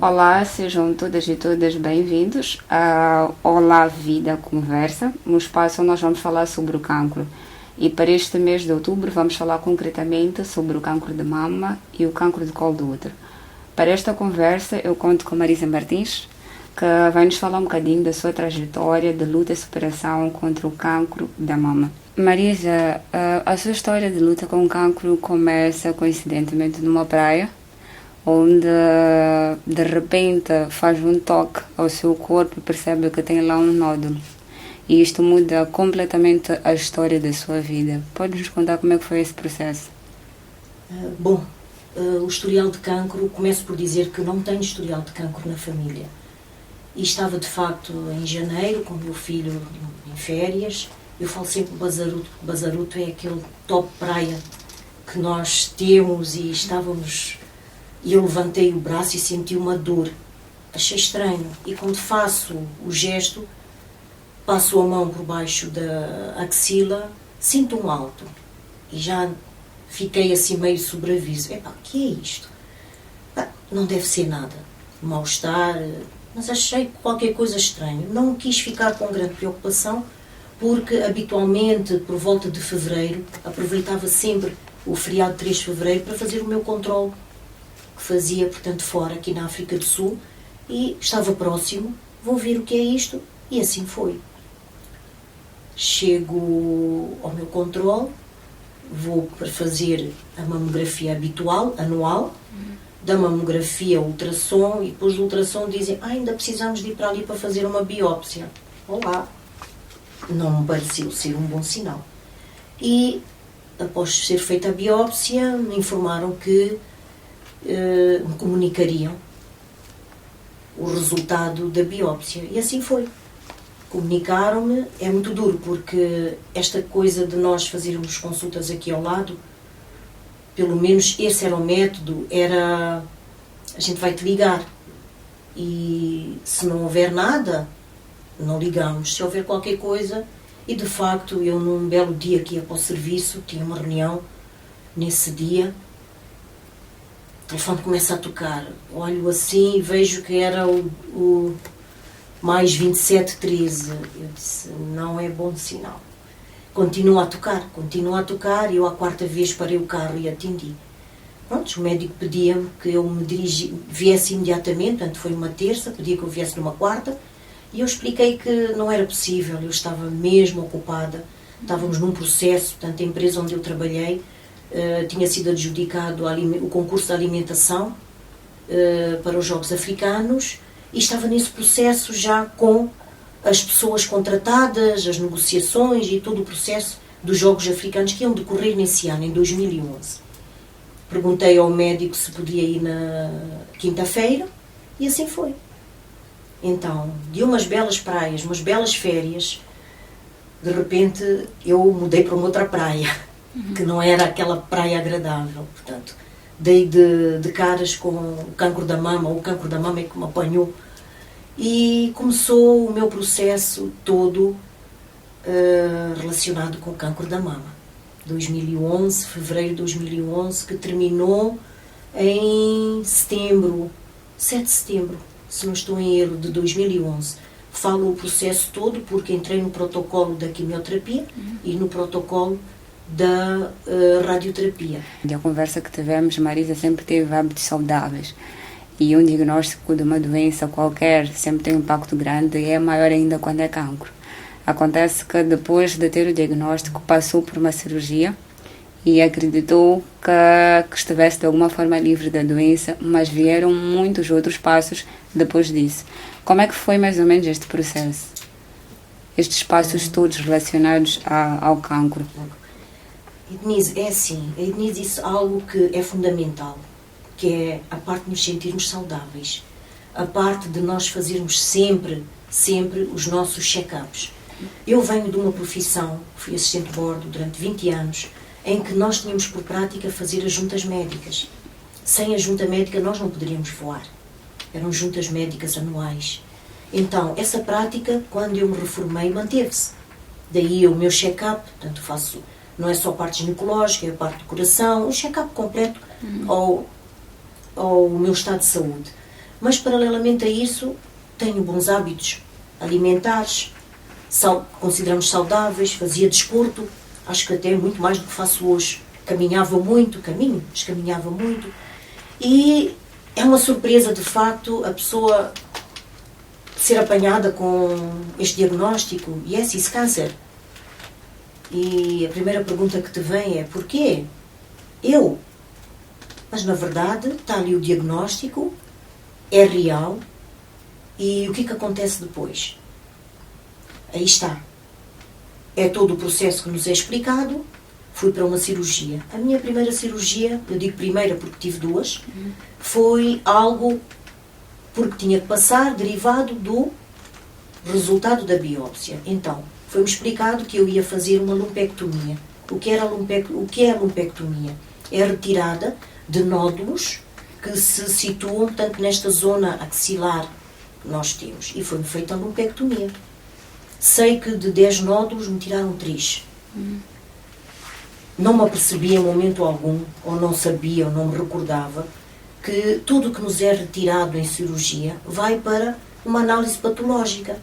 Olá, sejam todas e todas bem-vindos a Olá Vida Conversa, no espaço onde nós vamos falar sobre o cancro. E para este mês de outubro vamos falar concretamente sobre o cancro de mama e o cancro de colo do útero. Para esta conversa eu conto com Marisa Martins, que vai nos falar um bocadinho da sua trajetória de luta e superação contra o cancro da mama. Marisa, a sua história de luta com o cancro começa coincidentemente numa praia, onde de repente faz um toque ao seu corpo e percebe que tem lá um nódulo. E isto muda completamente a história da sua vida. Pode nos contar como é que foi esse processo? O historial de cancro, começo por dizer que não tenho historial de cancro na família. E estava de facto em janeiro com o meu filho em férias. Eu falo sempre Bazaruto, porque Bazaruto é aquele top praia que nós temos e estávamos... E eu levantei o braço e senti uma dor. Achei estranho. E quando faço o gesto, passo a mão por baixo da axila, sinto um alto. E já fiquei assim meio sobre aviso. Epá, o que é isto? Não deve ser nada. Mal-estar, mas achei qualquer coisa estranha. Não quis ficar com grande preocupação, porque habitualmente, por volta de fevereiro, aproveitava sempre o feriado de 3 de fevereiro para fazer o meu controle, que fazia, portanto, fora, aqui na África do Sul, e estava próximo, vou ver o que é isto, e assim foi. Chego ao meu controle, vou para fazer a mamografia habitual, anual, da mamografia, ultrassom, e depois do ultrassom dizem, ainda precisamos de ir para ali para fazer uma biópsia. Olá! Não me pareceu ser um bom sinal. E, após ser feita a biópsia, me informaram que me comunicariam o resultado da biópsia. E assim foi. Comunicaram-me. É muito duro, porque esta coisa de nós fazermos consultas aqui ao lado, pelo menos esse era o método, era a gente vai-te ligar. E se não houver nada, não ligamos. Se houver qualquer coisa, e de facto eu num belo dia que ia para o serviço, tinha uma reunião nesse dia, o telefone começa a tocar, olho assim e vejo que era o mais 2713. Eu disse, não é bom sinal. Continua a tocar, e eu à quarta vez parei o carro e atendi. Pronto, o médico pedia-me que eu viesse imediatamente, portanto foi uma terça, pedia que eu viesse numa quarta, e eu expliquei que não era possível, eu estava mesmo ocupada, estávamos num processo, portanto a empresa onde eu trabalhei, tinha sido adjudicado o concurso de alimentação para os Jogos Africanos e estava nesse processo já com as pessoas contratadas, as negociações e todo o processo dos Jogos Africanos que iam decorrer nesse ano, em 2011. Perguntei ao médico se podia ir na quinta-feira e assim foi. Então, de umas belas praias, umas belas férias, de repente eu mudei para uma outra praia, que não era aquela praia agradável. Portanto, dei de caras com o cancro da mama, ou o cancro da mama é que me apanhou, e começou o meu processo todo relacionado com o cancro da mama. 2011, fevereiro de 2011, que terminou em setembro, 7 de setembro, se não estou em erro, de 2011. Falo o processo todo porque entrei no protocolo da quimioterapia e no protocolo da radioterapia. A conversa que tivemos, Marisa sempre teve hábitos saudáveis, e um diagnóstico de uma doença qualquer sempre tem um impacto grande, e é maior ainda quando é cancro. Acontece que depois de ter o diagnóstico passou por uma cirurgia e acreditou que estivesse de alguma forma livre da doença, mas vieram muitos outros passos depois disso. Como é que foi mais ou menos este processo? Estes passos todos relacionados ao cancro? Ednise, é assim, a Ednise disse algo que é fundamental, que é a parte de nos sentirmos saudáveis, a parte de nós fazermos sempre os nossos check-ups. Eu venho de uma profissão, fui assistente de bordo durante 20 anos, em que nós tínhamos por prática fazer as juntas médicas. Sem a junta médica nós não poderíamos voar. Eram juntas médicas anuais. Então, essa prática, quando eu me reformei, manteve-se. Daí o meu check-up, portanto faço, não é só a parte ginecológica, é a parte do coração, um check-up completo ao meu estado de saúde. Mas, paralelamente a isso, tenho bons hábitos alimentares, consideramos saudáveis, fazia desporto, acho que até muito mais do que faço hoje. Caminhava muito, mas caminhava muito. E é uma surpresa, de facto, a pessoa ser apanhada com este diagnóstico. Yes, it's câncer. E a primeira pergunta que te vem é: porquê? Eu? Mas, na verdade, está ali o diagnóstico, é real. E o que é que acontece depois? Aí está. É todo o processo que nos é explicado. Fui para uma cirurgia. A minha primeira cirurgia, eu digo primeira porque tive duas, foi algo porque tinha que passar derivado do resultado da biópsia. Então, foi-me explicado que eu ia fazer uma lumpectomia. O que é a lumpectomia? É a retirada de nódulos que se situam, portanto, nesta zona axilar que nós temos. E foi-me feita a lumpectomia. Sei que de 10 nódulos me tiraram 3. Não me apercebi em momento algum, ou não sabia, ou não me recordava, que tudo o que nos é retirado em cirurgia vai para uma análise patológica.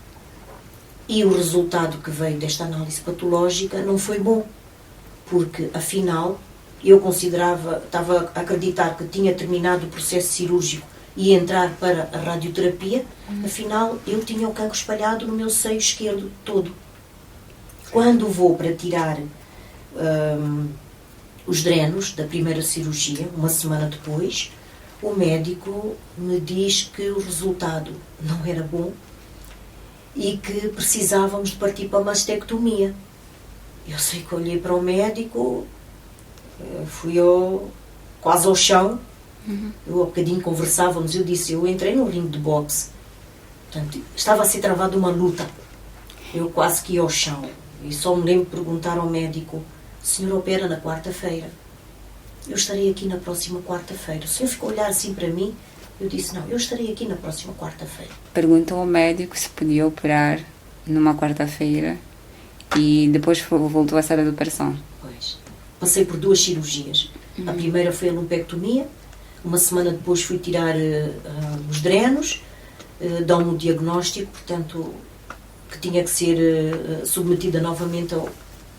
E o resultado que veio desta análise patológica não foi bom, porque, afinal, eu estava a acreditar que tinha terminado o processo cirúrgico e entrar para a radioterapia, afinal, eu tinha o cancro espalhado no meu seio esquerdo todo. Quando vou para tirar os drenos da primeira cirurgia, uma semana depois, o médico me diz que o resultado não era bom e que precisávamos de partir para a mastectomia. Eu sei que olhei para o médico, fui quase ao chão. Eu, há bocadinho conversávamos, eu entrei num ringue de boxe. Portanto, estava a ser travada uma luta. Eu quase que ia ao chão. E só me lembro de perguntar ao médico: o senhor opera na quarta-feira? Eu estarei aqui na próxima quarta-feira. O senhor ficou a olhar assim para mim. Eu disse: não, eu estarei aqui na próxima quarta-feira. Perguntou ao médico se podia operar numa quarta-feira e depois voltou à sala de operação. Pois. Passei por 2 cirurgias. A primeira foi a lumpectomia. Uma semana depois fui tirar os drenos. Dão-me o diagnóstico, portanto, que tinha que ser submetida novamente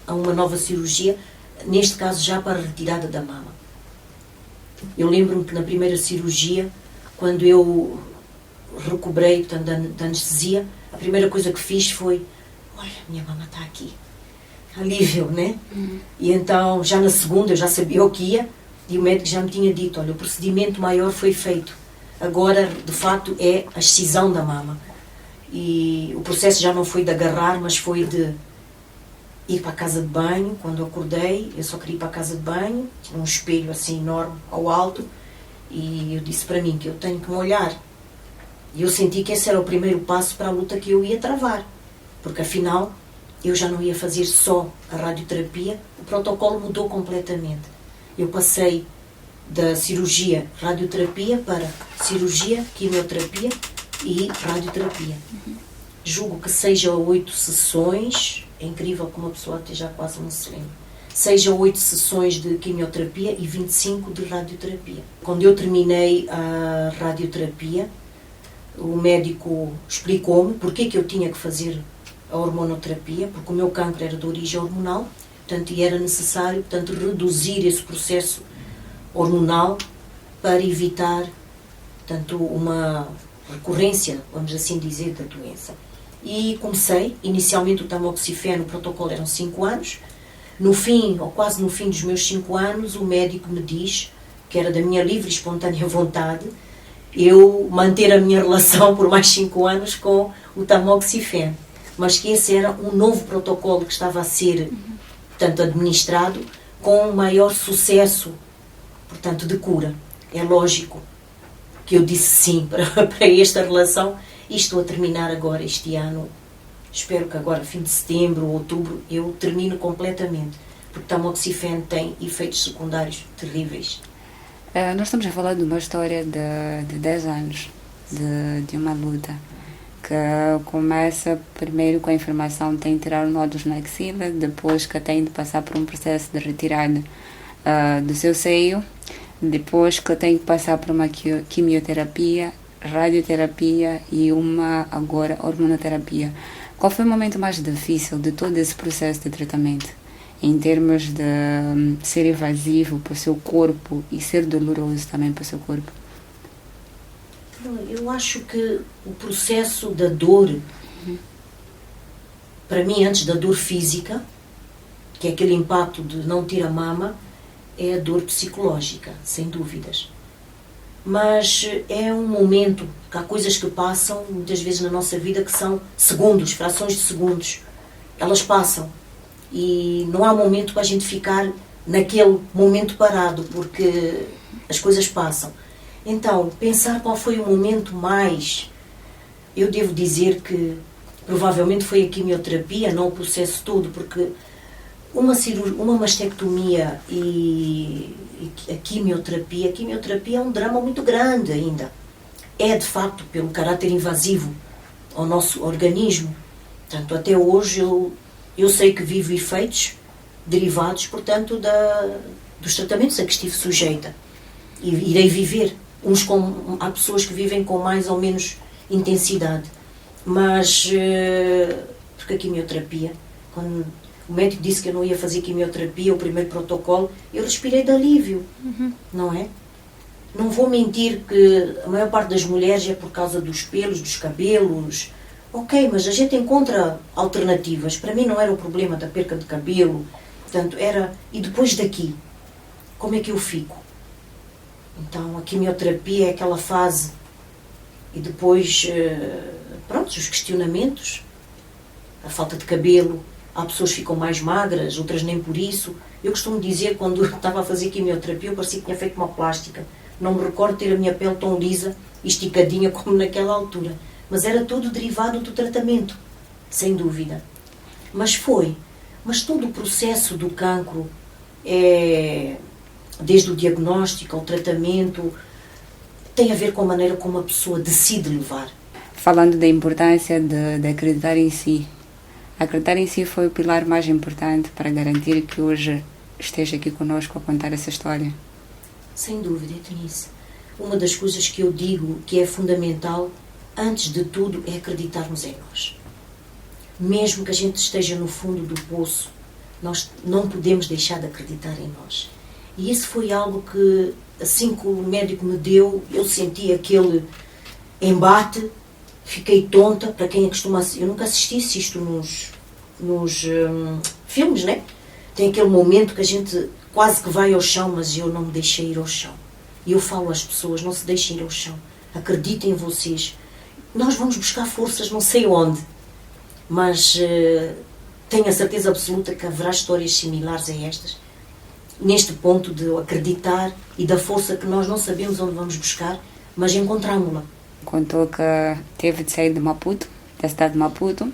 a uma nova cirurgia, neste caso já para a retirada da mama. Eu lembro-me que na primeira cirurgia, quando eu recobrei, portanto, da anestesia, a primeira coisa que fiz foi: olha, minha mama está aqui. Alívio, né? E então, já na segunda, eu já sabia o que ia, e o médico já me tinha dito: olha, o procedimento maior foi feito. Agora, de facto, é a excisão da mama. E o processo já não foi de agarrar, mas foi de ir para a casa de banho. Quando eu acordei, eu só queria ir para a casa de banho, tinha um espelho assim enorme ao alto, e eu disse para mim que eu tenho que me olhar. E eu senti que esse era o primeiro passo para a luta que eu ia travar, porque afinal eu já não ia fazer só a radioterapia, o protocolo mudou completamente. Eu passei da cirurgia radioterapia para cirurgia, quimioterapia e radioterapia. Julgo que 6 a 8 sessões, é incrível como uma pessoa até já quase não se lembra, 6 a 8 sessões de quimioterapia e 25 de radioterapia. Quando eu terminei a radioterapia, o médico explicou-me porque que eu tinha que fazer a hormonoterapia, porque o meu cancro era de origem hormonal, portanto, e era necessário, portanto, reduzir esse processo hormonal para evitar, portanto, uma recorrência, vamos assim dizer, da doença. E comecei, inicialmente o tamoxifeno, o protocolo eram 5 anos, no fim, ou quase no fim dos meus 5 anos, o médico me diz, que era da minha livre e espontânea vontade, eu manter a minha relação por mais 5 anos com o tamoxifeno, mas que esse era um novo protocolo que estava a ser, portanto, administrado com maior sucesso, portanto, de cura. É lógico que eu disse sim para esta relação e estou a terminar agora este ano. Espero que agora, fim de setembro ou outubro, eu termino completamente, porque o tamoxifeno tem efeitos secundários terríveis. Nós estamos a falar de uma história de 10 anos, de uma luta, que começa primeiro com a informação de ter que tirar nódulos na axila, depois que tem de passar por um processo de retirada do seu seio, depois que tem que passar por uma quimioterapia radioterapia e uma agora hormonoterapia. Qual foi o momento mais difícil de todo esse processo de tratamento? Em termos de ser invasivo para o seu corpo e ser doloroso também para o seu corpo? Eu acho que o processo da dor, para mim, antes da dor física, que é aquele impacto de não ter a mama, é a dor psicológica, sem dúvidas. Mas é um momento, que há coisas que passam, muitas vezes na nossa vida, que são segundos, frações de segundos. Elas passam. E não há momento para a gente ficar naquele momento parado, porque as coisas passam. Então, pensar qual foi o momento mais... Eu devo dizer que provavelmente foi a quimioterapia, não o processo todo, porque uma mastectomia e a quimioterapia é um drama muito grande ainda. É, de facto, pelo caráter invasivo ao nosso organismo. Portanto, até hoje eu sei que vivo efeitos derivados, portanto, dos tratamentos a que estive sujeita. E irei viver. Há pessoas que vivem com mais ou menos intensidade. Mas, porque a quimioterapia, quando o médico disse que eu não ia fazer quimioterapia, o primeiro protocolo, eu respirei de alívio, não é? Não vou mentir que a maior parte das mulheres é por causa dos pelos, dos cabelos. Ok, mas a gente encontra alternativas. Para mim não era o problema da perca de cabelo. Portanto, era... E depois daqui, como é que eu fico? Então, a quimioterapia é aquela fase. E depois, pronto, os questionamentos. A falta de cabelo. Há pessoas que ficam mais magras, outras nem por isso. Eu costumo dizer, quando estava a fazer quimioterapia, eu parecia que tinha feito uma plástica. Não me recordo ter a minha pele tão lisa e esticadinha como naquela altura. Mas era tudo derivado do tratamento, sem dúvida. Mas todo o processo do cancro, desde o diagnóstico ao tratamento, tem a ver com a maneira como a pessoa decide levar. Falando da importância de acreditar em si. Acreditar em si foi o pilar mais importante para garantir que hoje esteja aqui conosco a contar essa história. Sem dúvida, Denise. Uma das coisas que eu digo que é fundamental, antes de tudo, é acreditarmos em nós. Mesmo que a gente esteja no fundo do poço, nós não podemos deixar de acreditar em nós. E isso foi algo que, assim que o médico me deu, eu senti aquele embate, fiquei tonta. Para quem costuma... Eu nunca assistisse isto nos filmes, né? Tem aquele momento que a gente quase que vai ao chão, mas eu não me deixei ir ao chão. E eu falo às pessoas, não se deixem ir ao chão. Acreditem em vocês. Nós vamos buscar forças não sei onde, mas tenho a certeza absoluta que haverá histórias similares a estas, neste ponto de acreditar e da força que nós não sabemos onde vamos buscar, mas encontramos-la. Contou que teve de sair de Maputo, da cidade de Maputo,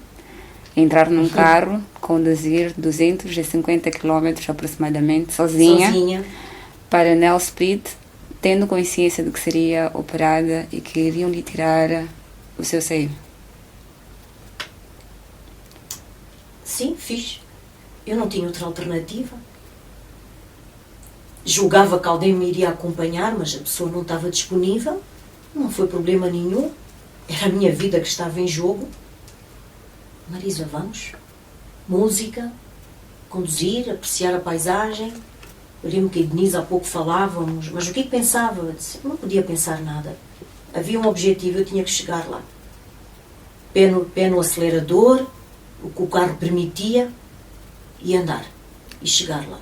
entrar num carro, conduzir 250 km aproximadamente, sozinha, para Nelspruit, tendo consciência de que seria operada e que iriam lhe tirar o seu seio. Sim, fiz. Eu não tinha outra alternativa. Julgava que alguém me iria acompanhar, mas a pessoa não estava disponível. Não foi problema nenhum. Era a minha vida que estava em jogo. Marisa, vamos. Música, conduzir, apreciar a paisagem. Eu lembro que a Denise há pouco falávamos, mas o que pensava? Eu disse, não podia pensar nada. Havia um objetivo, eu tinha que chegar lá. Pé no acelerador, o que o carro permitia, e andar, e chegar lá.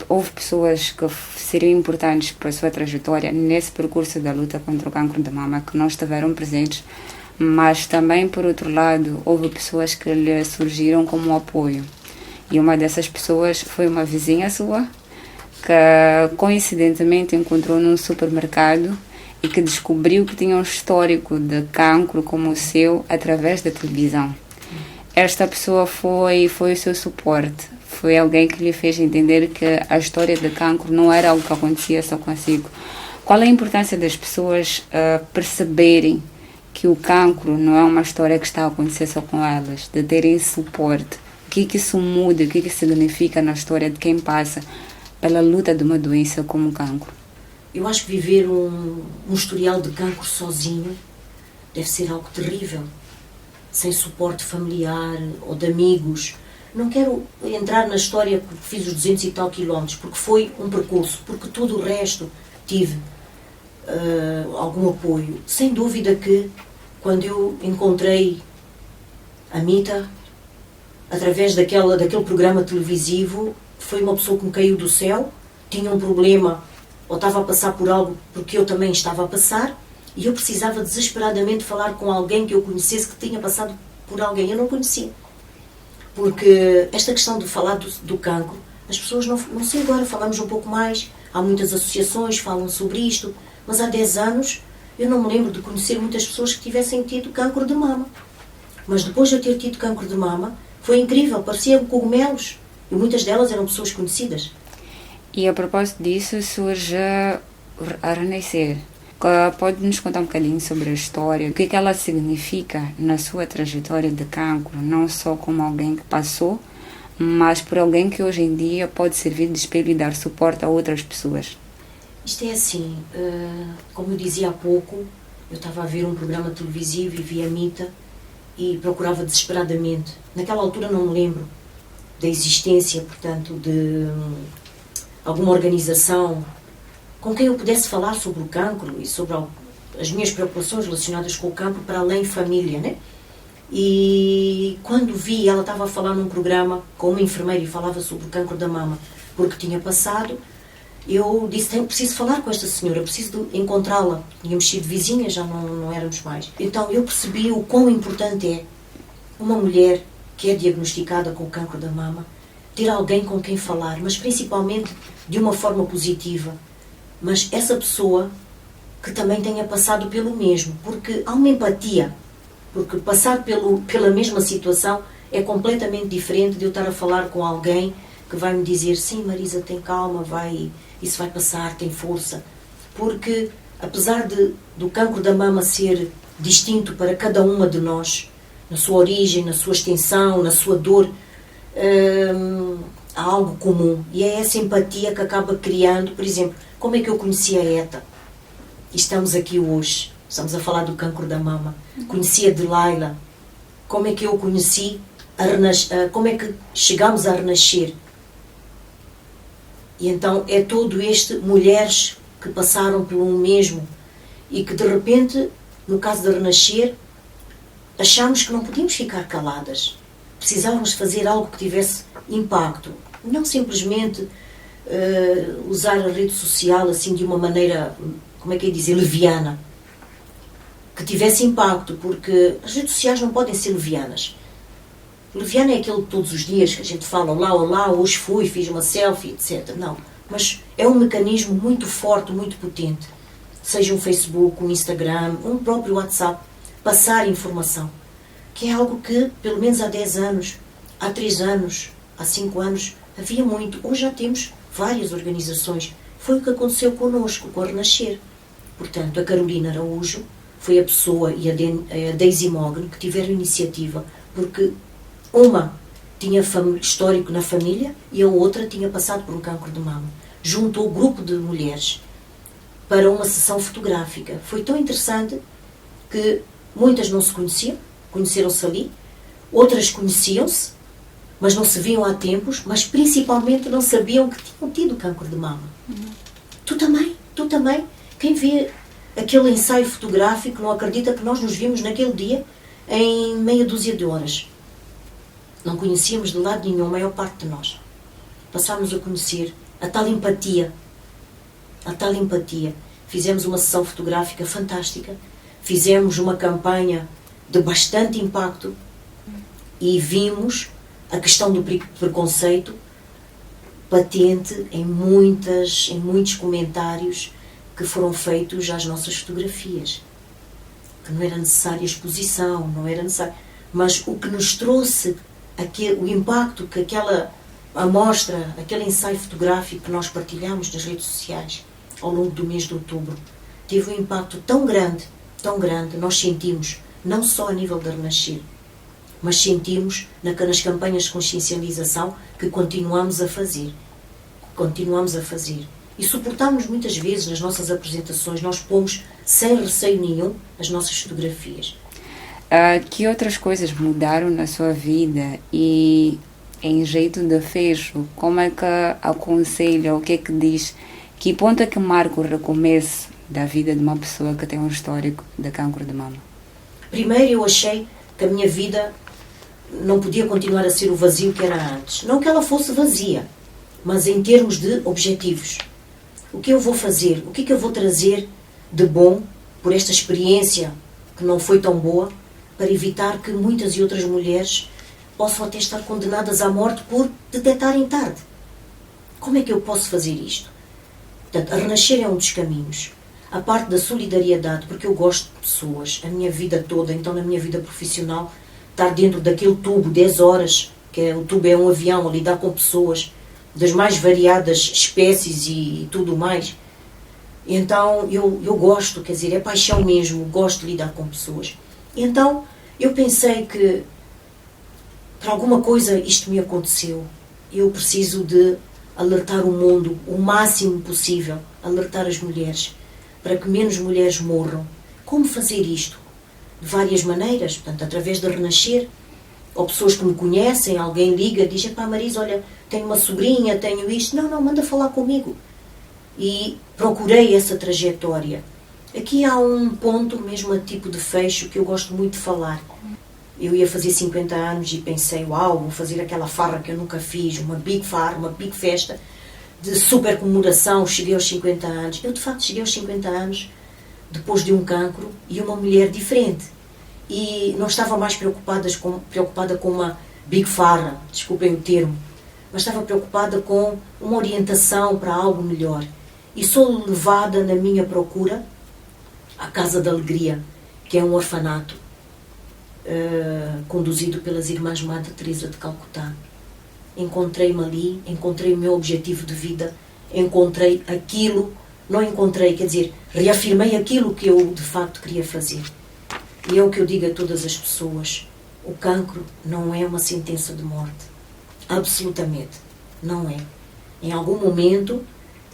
Houve pessoas que seriam importantes para a sua trajetória nesse percurso da luta contra o cancro de mama que não estiveram presentes, mas também, por outro lado, houve pessoas que lhe surgiram como um apoio. E uma dessas pessoas foi uma vizinha sua, que coincidentemente encontrou num supermercado e que descobriu que tinha um histórico de cancro como o seu através da televisão. Esta pessoa foi o seu suporte, foi alguém que lhe fez entender que a história de cancro não era algo que acontecia só consigo. Qual é a importância das pessoas perceberem que o cancro não é uma história que está a acontecer só com elas, de terem suporte? O que isso muda, o que significa na história de quem passa pela luta de uma doença como o cancro? eu acho que viver um historial de cancro sozinho deve ser algo terrível, sem suporte familiar ou de amigos. Não quero entrar na história porque fiz os 200 e tal quilómetros, porque foi um percurso, porque tudo o resto tive algum apoio. Sem dúvida que quando eu encontrei a Mita, através daquele programa televisivo, foi uma pessoa que me caiu do céu, tinha um problema ou estava a passar por algo porque eu também estava a passar, e eu precisava desesperadamente falar com alguém que eu conhecesse que tinha passado por alguém. Eu não conhecia. Porque esta questão de falar do cancro, as pessoas não sei agora, falamos um pouco mais, há muitas associações que falam sobre isto, mas há 10 anos eu não me lembro de conhecer muitas pessoas que tivessem tido cancro de mama. Mas depois de eu ter tido cancro de mama, foi incrível, pareciam cogumelos, e muitas delas eram pessoas conhecidas. E a propósito disso surge a Renascer. Pode nos contar um bocadinho sobre a história, o que ela significa na sua trajetória de cancro, não só como alguém que passou, mas por alguém que hoje em dia pode servir de espelho e dar suporte a outras pessoas? Isto é assim, como eu dizia há pouco, eu estava a ver um programa televisivo e vi a Mita e procurava desesperadamente. Naquela altura não me lembro da existência, portanto, de alguma organização com quem eu pudesse falar sobre o cancro e sobre as minhas preocupações relacionadas com o cancro para além família, né? E quando vi, ela estava a falar num programa com uma enfermeira e falava sobre o cancro da mama, porque tinha passado, eu disse, preciso falar com esta senhora, preciso de encontrá-la. Tínhamos sido vizinhas, já não éramos mais. Então eu percebi o quão importante é uma mulher que é diagnosticada com o cancro da mama ter alguém com quem falar, mas principalmente de uma forma positiva. Mas essa pessoa que também tenha passado pelo mesmo, porque há uma empatia, porque passar pela mesma situação é completamente diferente de eu estar a falar com alguém que vai me dizer, sim Marisa, tem calma, isso vai passar, tem força. Porque apesar do cancro da mama ser distinto para cada uma de nós, na sua origem, na sua extensão, na sua dor, há algo comum. E é essa empatia que acaba criando, por exemplo, como é que eu conheci a ETA? E estamos aqui hoje, estamos a falar do cancro da mama. Conheci a Delilah. Como é que eu conheci, como é que chegamos a renascer? E então é todo mulheres que passaram pelo mesmo e que de repente, no caso de renascer, achámos que não podíamos ficar caladas. Precisávamos fazer algo que tivesse impacto. Não simplesmente usar a rede social assim de uma maneira, como é que é dizer, leviana. Que tivesse impacto, porque as redes sociais não podem ser levianas. Leviana é aquele de todos os dias que a gente fala, olá, hoje fui, fiz uma selfie, etc. Não, mas é um mecanismo muito forte, muito potente. Seja um Facebook, um Instagram, um próprio WhatsApp, passar informação. Que é algo que, pelo menos há 10 anos, há 3 anos, há 5 anos, havia muito. Hoje já temos várias organizações. Foi o que aconteceu connosco, com a Renascer. Portanto, a Carolina Araújo foi a pessoa e a Daisy Mogno que tiveram iniciativa, porque uma tinha histórico na família e a outra tinha passado por um cancro de mama. Juntou o grupo de mulheres para uma sessão fotográfica. Foi tão interessante que muitas não se conheciam, conheceram-se ali, outras conheciam-se, mas não se viam há tempos, mas principalmente não sabiam que tinham tido cancro de mama. Tu também. Quem vê aquele ensaio fotográfico não acredita que nós nos vimos naquele dia em meia dúzia de horas. Não conhecíamos de lado nenhum, a maior parte de nós. Passámos a conhecer a tal empatia. Fizemos uma sessão fotográfica fantástica, fizemos uma campanha de bastante impacto e vimos a questão do preconceito patente em muitos comentários que foram feitos às nossas fotografias. Que não era necessária exposição, não era necessário. Mas o que nos trouxe o impacto que aquela amostra, aquele ensaio fotográfico que nós partilhamos nas redes sociais ao longo do mês de outubro, teve um impacto tão grande, nós sentimos, não só a nível de Renascer, mas sentimos nas campanhas de consciencialização que continuamos a fazer. E suportámos muitas vezes nas nossas apresentações, nós pomos sem receio nenhum as nossas fotografias. Que outras coisas mudaram na sua vida e em jeito de fecho, como é que aconselha, o que é que diz, que ponto é que marca o recomeço da vida de uma pessoa que tem um histórico de cancro de mama? Primeiro eu achei que a minha vida não podia continuar a ser o vazio que era antes. Não que ela fosse vazia, mas em termos de objetivos. O que eu vou fazer? O que é que eu vou trazer de bom por esta experiência que não foi tão boa, para evitar que muitas e outras mulheres possam até estar condenadas à morte por detectarem tarde? Como é que eu posso fazer isto? Portanto, a Renascer é um dos caminhos. A parte da solidariedade, porque eu gosto de pessoas, a minha vida toda, então na minha vida profissional, estar dentro daquele tubo 10 horas, o tubo é um avião, a lidar com pessoas das mais variadas espécies e tudo mais. Então eu gosto, quer dizer, é paixão mesmo, gosto de lidar com pessoas. Então eu pensei que por alguma coisa isto me aconteceu. Eu preciso de alertar o mundo o máximo possível, alertar as mulheres, para que menos mulheres morram. Como fazer isto? De várias maneiras, portanto, através de Renascer, ou pessoas que me conhecem, alguém liga, diz: "Epá, Marisa, olha, tenho uma sobrinha, tenho isto." Não, manda falar comigo. E procurei essa trajetória. Aqui há um ponto, mesmo a tipo de fecho, que eu gosto muito de falar. Eu ia fazer 50 anos e pensei: uau, vou fazer aquela farra que eu nunca fiz, uma big farra, uma big festa de super comemoração, cheguei aos 50 anos. Eu, de facto, cheguei aos 50 anos depois de um cancro e uma mulher diferente. E não estava mais preocupada com uma big farra, desculpem o termo, mas estava preocupada com uma orientação para algo melhor. E sou levada na minha procura à Casa da Alegria, que é um orfanato conduzido pelas Irmãs Madre Teresa de Calcutá. Encontrei-me ali, encontrei o meu objetivo de vida, encontrei aquilo, não encontrei, quer dizer, reafirmei aquilo que eu de facto queria fazer. E é o que eu digo a todas as pessoas: o cancro não é uma sentença de morte. Absolutamente, não é. Em algum momento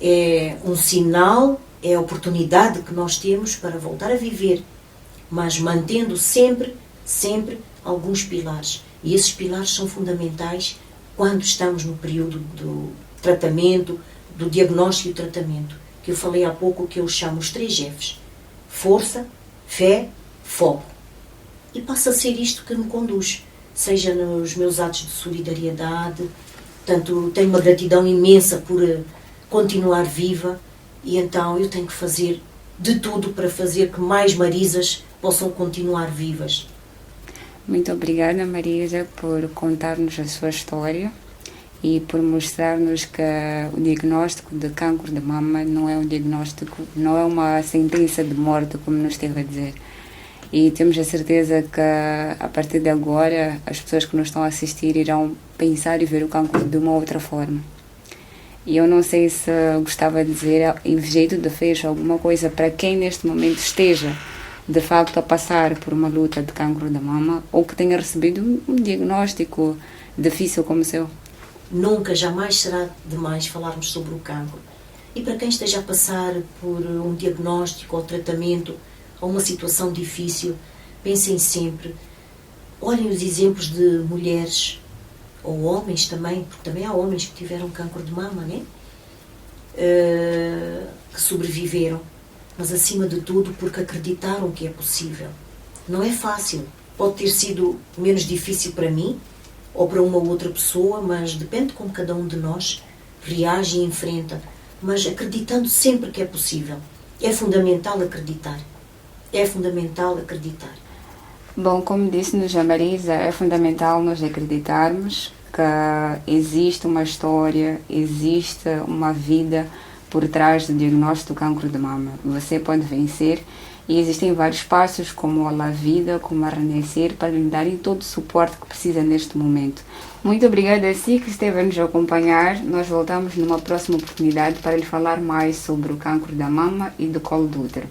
é um sinal, é a oportunidade que nós temos para voltar a viver, mas mantendo sempre alguns pilares. E esses pilares são fundamentais quando estamos no período do tratamento, do diagnóstico e tratamento, que eu falei há pouco, que eu chamo os 3 Fs: força, fé, foco. E passa a ser isto que me conduz, seja nos meus atos de solidariedade. Portanto, tenho uma gratidão imensa por continuar viva, e então eu tenho que fazer de tudo para fazer que mais Marisas possam continuar vivas. Muito obrigada, Marisa, por contar-nos a sua história e por mostrar-nos que o diagnóstico de cancro de mama não é um diagnóstico, não é uma sentença de morte, como nos esteve a dizer. E temos a certeza que a partir de agora as pessoas que nos estão a assistir irão pensar e ver o cancro de uma outra forma. E eu não sei se gostava de dizer, em jeito de fecho, alguma coisa para quem neste momento esteja de facto a passar por uma luta de cancro da mama, ou que tenha recebido um diagnóstico difícil como o seu. Nunca, jamais será demais falarmos sobre o cancro. E para quem esteja a passar por um diagnóstico ou tratamento, ou uma situação difícil, pensem sempre, olhem os exemplos de mulheres, ou homens também, porque também há homens que tiveram cancro de mama, né? Que sobreviveram, mas acima de tudo porque acreditaram que é possível. Não é fácil, pode ter sido menos difícil para mim ou para uma outra pessoa, mas depende como cada um de nós reage e enfrenta, mas acreditando sempre que é possível. É fundamental acreditar. É fundamental acreditar. Bom, como disse-nos a Marisa, é fundamental nós acreditarmos que existe uma história, existe uma vida por trás do diagnóstico do cancro de mama. Você pode vencer e existem vários passos, como a La Vida, como a Renascer, para lhe darem todo o suporte que precisa neste momento. Muito obrigada a si que esteve a nos acompanhar. Nós voltamos numa próxima oportunidade para lhe falar mais sobre o cancro da mama e do colo do útero.